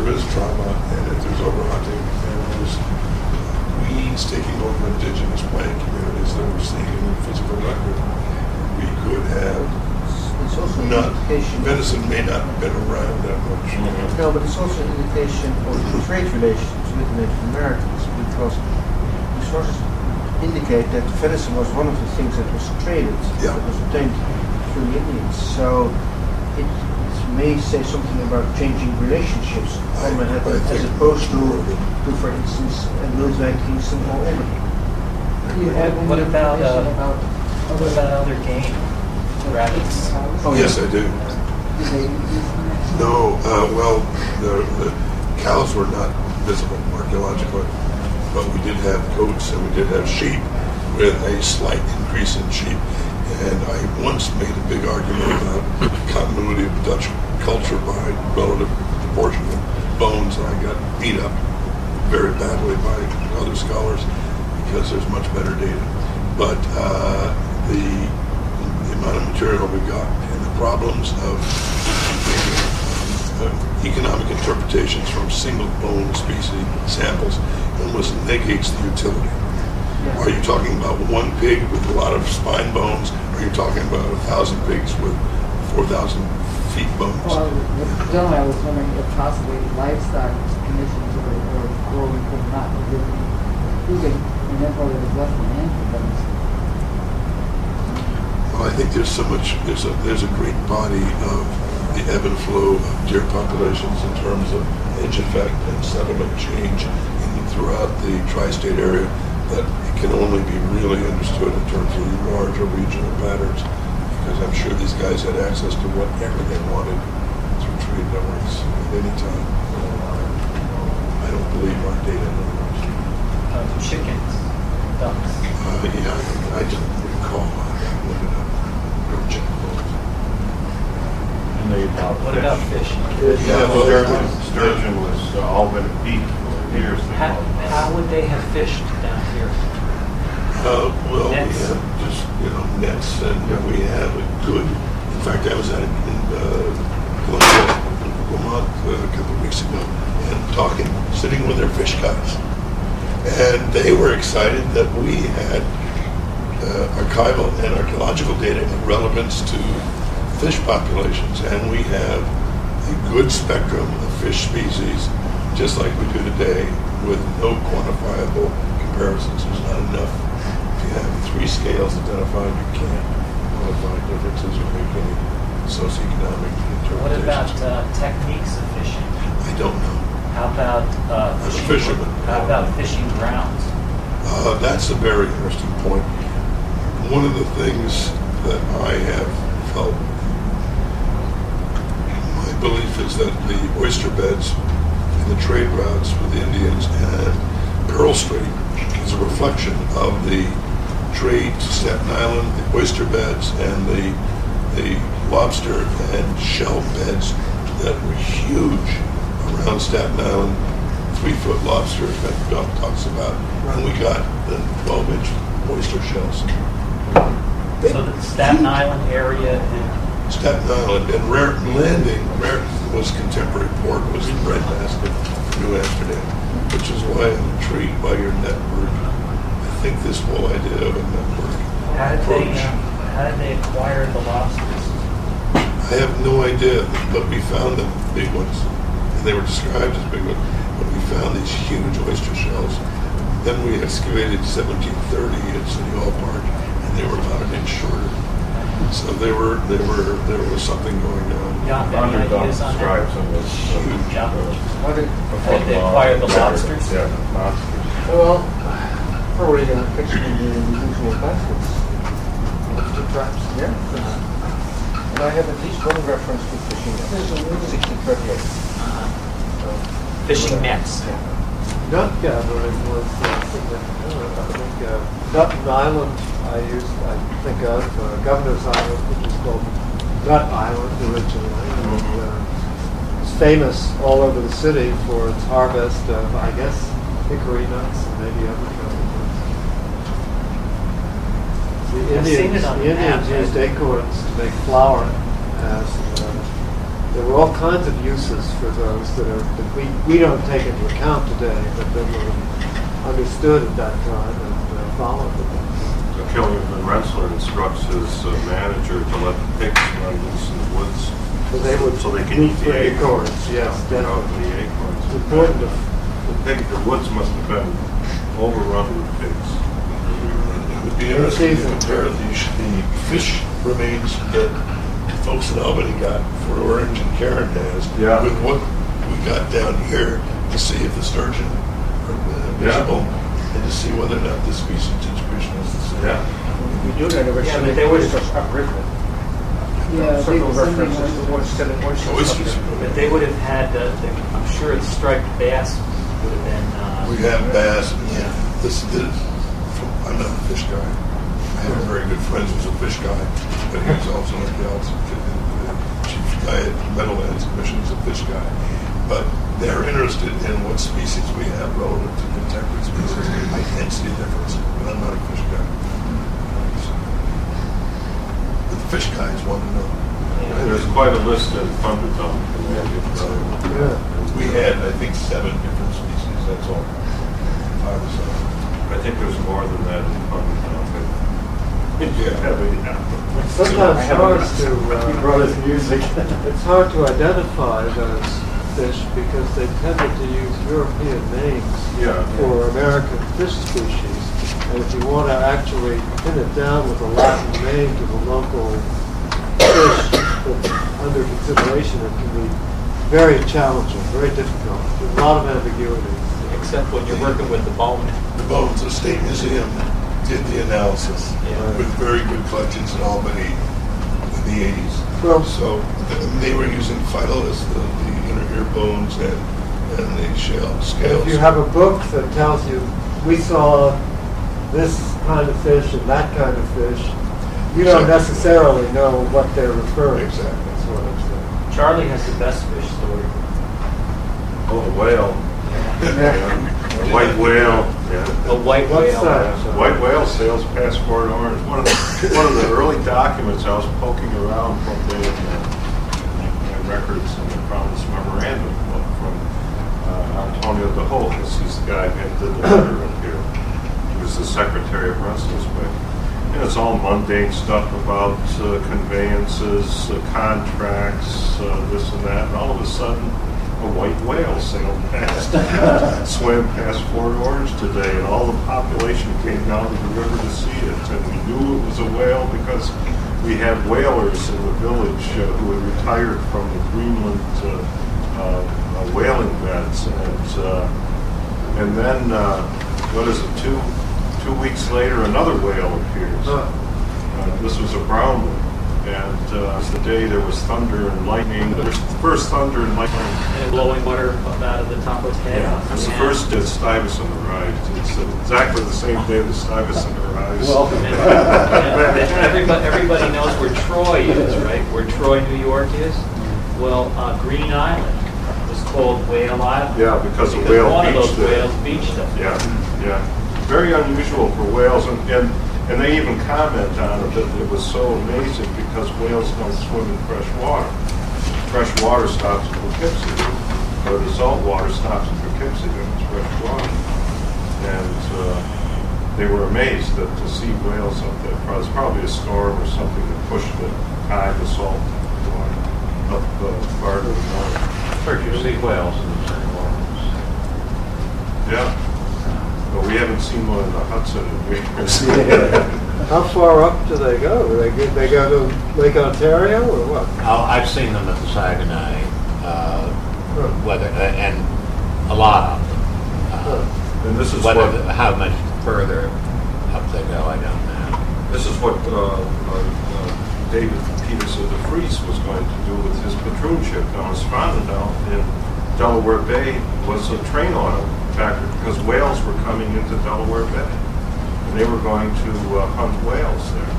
there is trauma and if there's overhunting and there's weeds taking over indigenous plant communities that we're seeing in the physical record, we could have it's also not, an indication. venison may not have been around that much. No, but it's also an indication of trade relations with Native Americans because the sources indicate that venison was one of the things that was traded, that was obtained through the Indians. So it may say something about changing relationships on Manhattan as opposed to, for instance, Mills-Wijk, Kingston, or Albany. What about other game? Rabbits? Oh, yes, I do. No, well, the cows were not visible archaeologically, but we did have goats and we did have sheep with a slight increase in sheep. And I once made a big argument about continuity of Dutch culture by relative proportion of bones, and I got beat up very badly by other scholars because there's much better data. But the amount of material we got and the problems of economic interpretations from single bone species samples almost negates the utility. Are you talking about one pig with a lot of spine bones? Or are you talking about 1,000 pigs with 4,000 feet bones? Well, John, I was wondering if possibly livestock conditions or growing could not be given. You can remember there was less land for them. Well, I think there's so much. There's a great body of the ebb and flow of deer populations in terms of age effect and settlement change throughout the tri-state area that it can only be really understood in terms of larger regional patterns, because I'm sure these guys had access to whatever they wanted through trade networks at any time. I don't believe our data numbers. Chickens, ducks. I don't recall. What about fish? Sturgeon was all but a peak for years. How would they have fished down here? Well, nets. we have just nets, and we have a good. In fact, I was in Vermont a couple of weeks ago and sitting with their fish guys, and they were excited that we had archival and archaeological data in relevance to fish populations, and we have a good spectrum of fish species, just like we do today, with no quantifiable comparisons. There's not enough. If you have 3 scales identified, you can't quantify differences or make any socioeconomic interpretations. What about techniques of fishing? I don't know. How about fisherman? How about fishing grounds? That's a very interesting point. One of the things that I have felt, my belief is that the oyster beds and the trade routes with the Indians and Pearl Strait is a reflection of the trade to Staten Island, the oyster beds, and the lobster and shell beds that were huge around Staten Island. 3-foot lobsters that Doc talks about, and we got the 12-inch oyster shells. So the Staten Island area. Staten Island and Raritan Landing. Raritan was contemporary port, was the breadbasket of New Amsterdam, which is why I'm intrigued by your network. I think this whole idea of a network approach. How did they acquire the lobsters? I have no idea, but we found them big ones, and they were described as big ones. But we found these huge oyster shells. Then we excavated 1730 at City Hall Park, and they were about an inch shorter. So there was something going on. Yeah, any ideas on that? Huge. Yeah. How did they acquire the lobsters? Yeah, lobsters. Well, probably fixing in the usual baskets. Lobster traps. Yeah. And I have at least one reference to fishing nets. 1638. Fishing nets. Nut gathering was significant. I think Dutton Island I think of, Governor's Island, which was called Nut Island originally. And, it's famous all over the city for its harvest of, I guess, hickory nuts and maybe other kind of nuts. The Indians used acorns to make flour as there were all kinds of uses for those that we don't take into account today, but that were understood at that time and followed at that time. So Killington Rensselaer instructs his manager to let the pigs run loose in the woods. So they can eat the acorns. Yes, definitely. The acorns. It's important to The woods must have been overrun with pigs. It would be interesting to compare the fish remains that folks in Albany got for Orange and Karen has with what we got down here to see if the sturgeon are visible and to see whether or not the species distribution is the same. Yeah. We do that over Yeah, but they would have, upriver. Yeah, Several they were references sending to oyster and Oysters. but they would have had, I'm sure the striped bass would have been. We have bass. Yeah. I'm not a fish guy. I have a very good friend who's a fish guy, but he's also the chief guy at Meadowlands Commission is a fish guy. But they're interested in what species we have relative to contemporary species. I can't see a difference, but I'm not a fish guy. But the fish guys want to know. And there's quite a list in Thunderdome. We had, I think, 7 different species. That's all. 5 or 7. I think there's more than that in Thunderdome. sometimes hard to music. it's hard to identify those fish because they tended to use European names for American fish species. And if you want to actually pin it down with a Latin name to the local fish that's under consideration, it can be very challenging, very difficult. There's a lot of ambiguity. Except when you're working with the bone. The Bones, the State Museum did the analysis with very good collections in Albany in the 80s. Well, So they were using phytoliths, the inner ear bones and the shell scales. if you have a book that tells you, we saw this kind of fish and that kind of fish, you don't necessarily know what they're referring to. Exactly. That's what I'm saying. Charlie has the best fish story. Oh, the whale. The white whale. Yeah. The white What's whale. that? White whale sails past Fort Orange. One of the early documents I was poking around one day in my records and I found this memorandum book from Antonio de Holtz. He's the guy who did the letter up here. He was the secretary of Rensselaer. And it's all mundane stuff about conveyances, contracts, this and that. And all of a sudden, a white whale sailed past, swam past Fort Orange today, and all the population came down to the river to see it. And we knew it was a whale because we had whalers in the village who had retired from the Greenland whaling beds. And then, what is it, two weeks later, another whale appears. This was a brown one. And it's the day there was thunder and lightning. There was the first thunder and lightning. And blowing water up out of the top of his head. It was the first that Stuyvesant arrived. It's exactly the same day that Stuyvesant arrives. Well, everybody knows where Troy is, right? Where Troy, New York is. Well, Green Island was called Whale Island. Yeah, because a whale one of beached those there. whales beached up. Yeah. Very unusual for whales, and they even comment on it that it was so amazing because whales don't swim in fresh water. Fresh water stops in Poughkeepsie, or the salt water stops in Poughkeepsie when it's fresh water. And they were amazed that to see whales up there. It was probably a storm or something that pushed the tide, the salt water up farther north. First you see whales in the St. Lawrence. Yeah. But we haven't seen one in the Hudson in years. How far up do they go? Do they go to Lake Ontario or what? I've seen them at the Saguenay, and a lot of them. And this is how much further up they go, I don't know. This is what David Peters of the Fries was going to do with his patroonship down in Spondendale in Delaware Bay was a train oil factory because whales were coming into Delaware Bay. And they were going to hunt whales there.